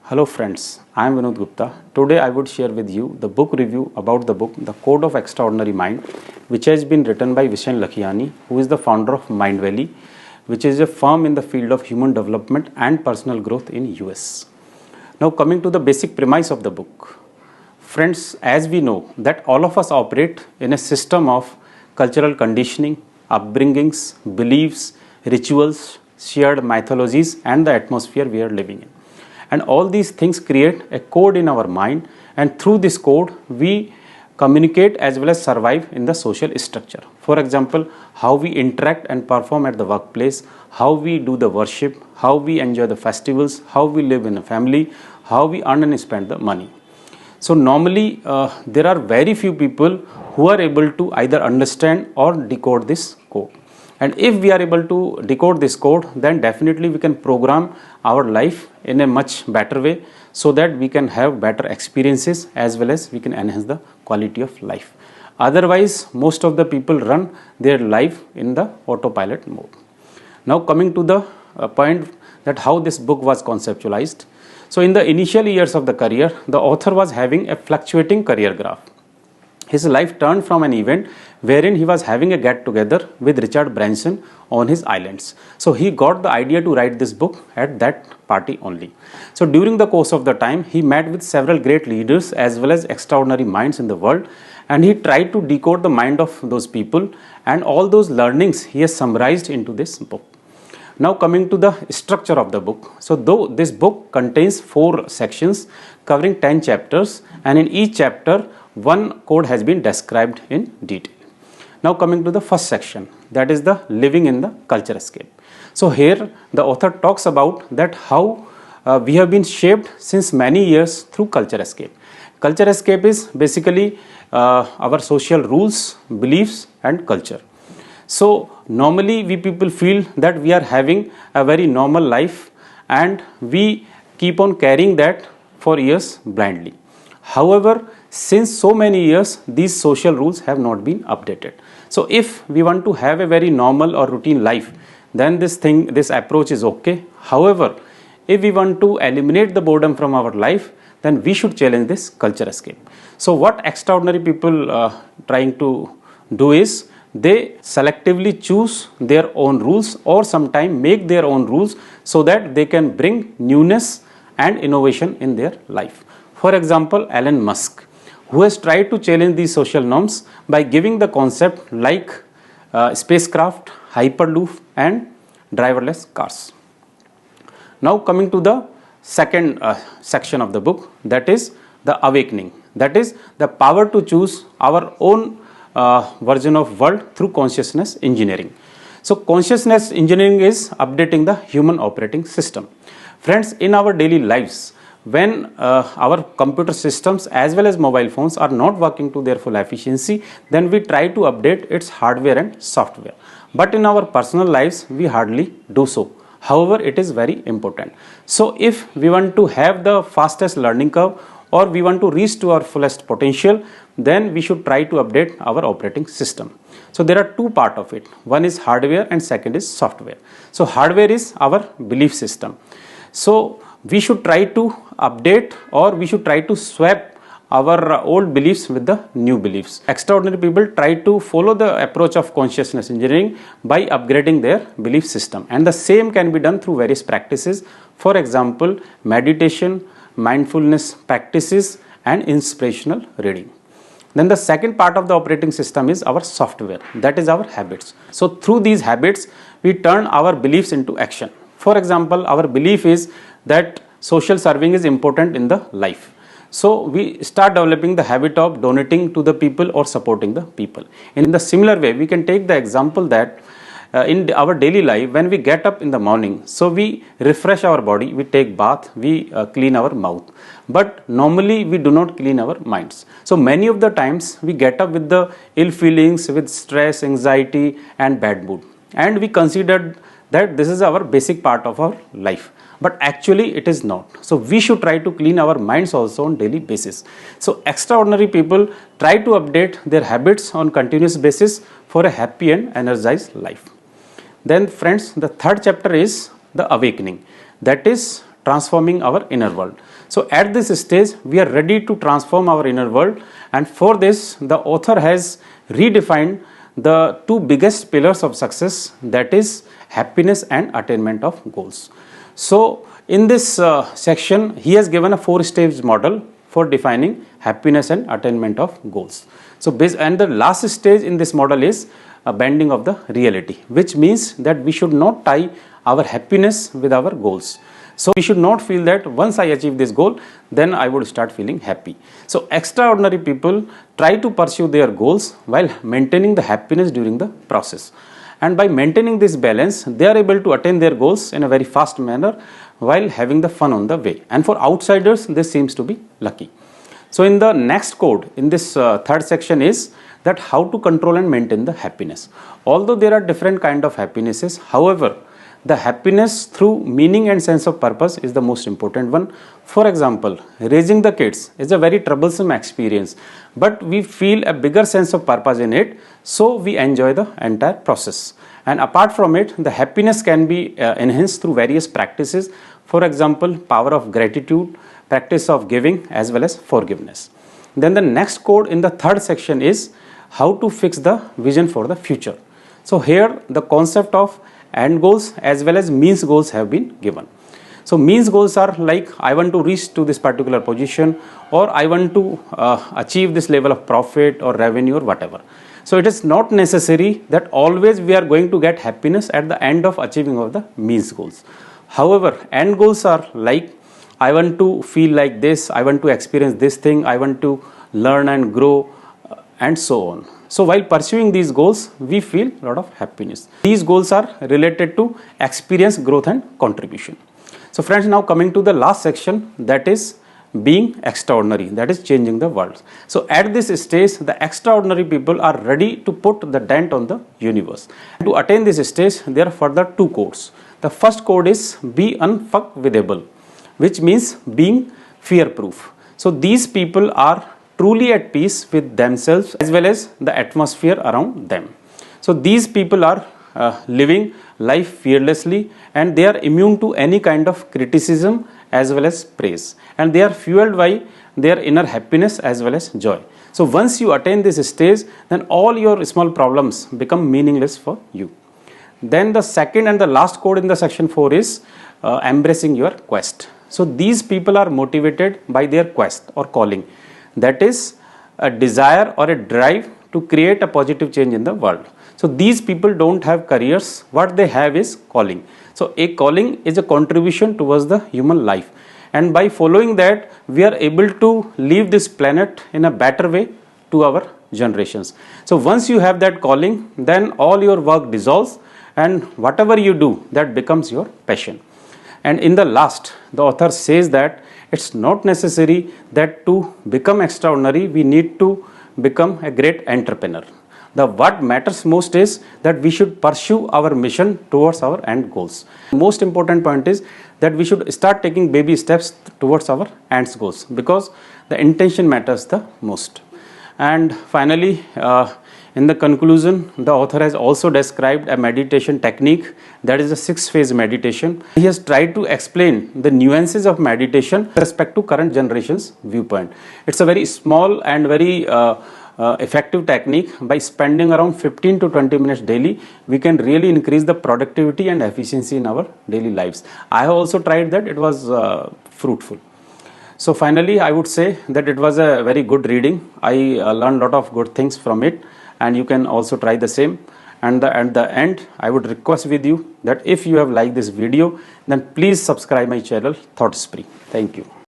Hello friends, I am Vinod Gupta. Today I would share with you the book review about the book The Code of Extraordinary Mind, which has been written by Vishen Lakhiani, who is the founder of Mindvalley, which is a firm in the field of human development and personal growth in US. Now coming to the basic premise of the book. Friends, as we know that all of us operate in a system of cultural conditioning, upbringings, beliefs, rituals, shared mythologies and the atmosphere we are living in. And all these things create a code in our mind, and through this code we communicate as well as survive in the social structure. For example, how we interact and perform at the workplace, how we do the worship, how we enjoy the festivals, how we live in a family, how we earn and spend the money. So normally there are very few people who are able to either understand or decode this code. And if we are able to decode this code, then definitely we can program our life in a much better way so that we can have better experiences as well as we can enhance the quality of life. Otherwise, most of the people run their life in the autopilot mode. Now coming to the point that how this book was conceptualized. So in the initial years of the career, the author was having a fluctuating career graph. His life turned from an event wherein he was having a get-together with Richard Branson on his islands. So he got the idea to write this book at that party only. So during the course of the time, he met with several great leaders as well as extraordinary minds in the world, and he tried to decode the mind of those people, and all those learnings he has summarized into this book. Now coming to the structure of the book. So though this book contains 4 sections covering 10 chapters, and in each chapter one code has been described in detail. Now coming to the first section, that is the living in the culture escape. So here the author talks about that how we have been shaped since many years through culture escape. Culture escape is basically our social rules, beliefs and culture. So normally we people feel that we are having a very normal life and we keep on carrying that for years blindly. However, since so many years, these social rules have not been updated. So if we want to have a very normal or routine life, then this approach is okay. However, if we want to eliminate the boredom from our life, then we should challenge this culture escape. So what extraordinary people trying to do is, they selectively choose their own rules or sometimes make their own rules so that they can bring newness and innovation in their life. For example, Elon Musk, who has tried to challenge these social norms by giving the concept like spacecraft, hyperloop and driverless cars. Now coming to the second section of the book, that is the awakening, that is the power to choose our own version of world through consciousness engineering. So consciousness engineering is updating the human operating system. Friends, in our daily lives, when our computer systems as well as mobile phones are not working to their full efficiency, then we try to update its hardware and software. But in our personal lives, we hardly do so. However, it is very important. So if we want to have the fastest learning curve or we want to reach to our fullest potential, then we should try to update our operating system. So there are two parts of it. One is hardware and second is software. So hardware is our belief system. So we should try to update or we should try to swap our old beliefs with the new beliefs. Extraordinary people try to follow the approach of consciousness engineering by upgrading their belief system, and the same can be done through various practices. For example, meditation, mindfulness practices and inspirational reading. Then the second part of the operating system is our software, that is our habits. So through these habits we turn our beliefs into action. For example, our belief is that social serving is important in the life. So we start developing the habit of donating to the people or supporting the people. In the similar way, we can take the example that in our daily life, when we get up in the morning, so we refresh our body, we take bath, we clean our mouth. But normally we do not clean our minds. So many of the times we get up with the ill feelings, with stress, anxiety and bad mood. And we considered that this is our basic part of our life. But actually it is not. So we should try to clean our minds also on daily basis. So extraordinary people try to update their habits on continuous basis for a happy and energized life. Then friends, the third chapter is the awakening. That is transforming our inner world. So at this stage, we are ready to transform our inner world, and for this, the author has redefined the two biggest pillars of success, that is happiness and attainment of goals. So in this section, he has given a 4-stage model for defining happiness and attainment of goals. So and the last stage in this model is a bending of the reality, which means that we should not tie our happiness with our goals. So we should not feel that once I achieve this goal, then I would start feeling happy. So extraordinary people try to pursue their goals while maintaining the happiness during the process. And by maintaining this balance, they are able to attain their goals in a very fast manner while having the fun on the way. And for outsiders, this seems to be lucky. So in the next code, in this third section is that how to control and maintain the happiness. Although there are different kind of happinesses, however, the happiness through meaning and sense of purpose is the most important one. For example, raising the kids is a very troublesome experience, but we feel a bigger sense of purpose in it, so we enjoy the entire process. And apart from it, the happiness can be enhanced through various practices. For example, power of gratitude, practice of giving, as well as forgiveness. Then the next code in the third section is how to fix the vision for the future. So here the concept of end goals as well as means goals have been given. So means goals are like I want to reach to this particular position, or I want to achieve this level of profit or revenue or whatever. So it is not necessary that always we are going to get happiness at the end of achieving of the means goals. However, end goals are like I want to feel like this, I want to experience this thing, I want to learn and grow, and so on. So while pursuing these goals, we feel a lot of happiness. These goals are related to experience, growth and contribution. So friends, now coming to the last section, that is being extraordinary, that is changing the world. So at this stage, the extraordinary people are ready to put the dent on the universe. To attain this stage, there are further 2 codes. The first code is be unfuckwithable, which means being fear proof. So these people are truly at peace with themselves as well as the atmosphere around them. So these people are living life fearlessly, and they are immune to any kind of criticism as well as praise, and they are fueled by their inner happiness as well as joy. So once you attain this stage, then all your small problems become meaningless for you. Then the second and the last code in the section 4 is embracing your quest. So these people are motivated by their quest or calling, that is a desire or a drive to create a positive change in the world. So these people don't have careers, what they have is calling. So a calling is a contribution towards the human life, and by following that, we are able to leave this planet in a better way to our generations. So once you have that calling, then all your work dissolves, and whatever you do, that becomes your passion. And in the last, the author says that it's not necessary that to become extraordinary, we need to become a great entrepreneur. What matters most is that we should pursue our mission towards our end goals. The most important point is that we should start taking baby steps towards our end goals, because the intention matters the most. And finally, in the conclusion, the author has also described a meditation technique, that is a 6-phase meditation. He has tried to explain the nuances of meditation with respect to current generation's viewpoint. It's a very small and very effective technique. By spending around 15 to 20 minutes daily, we can really increase the productivity and efficiency in our daily lives. I have also tried that, it was fruitful. So finally, I would say that it was a very good reading. I learned a lot of good things from it, and you can also try the same. And at the end, I would request with you that if you have liked this video, then please subscribe my channel Thought Spree. Thank you.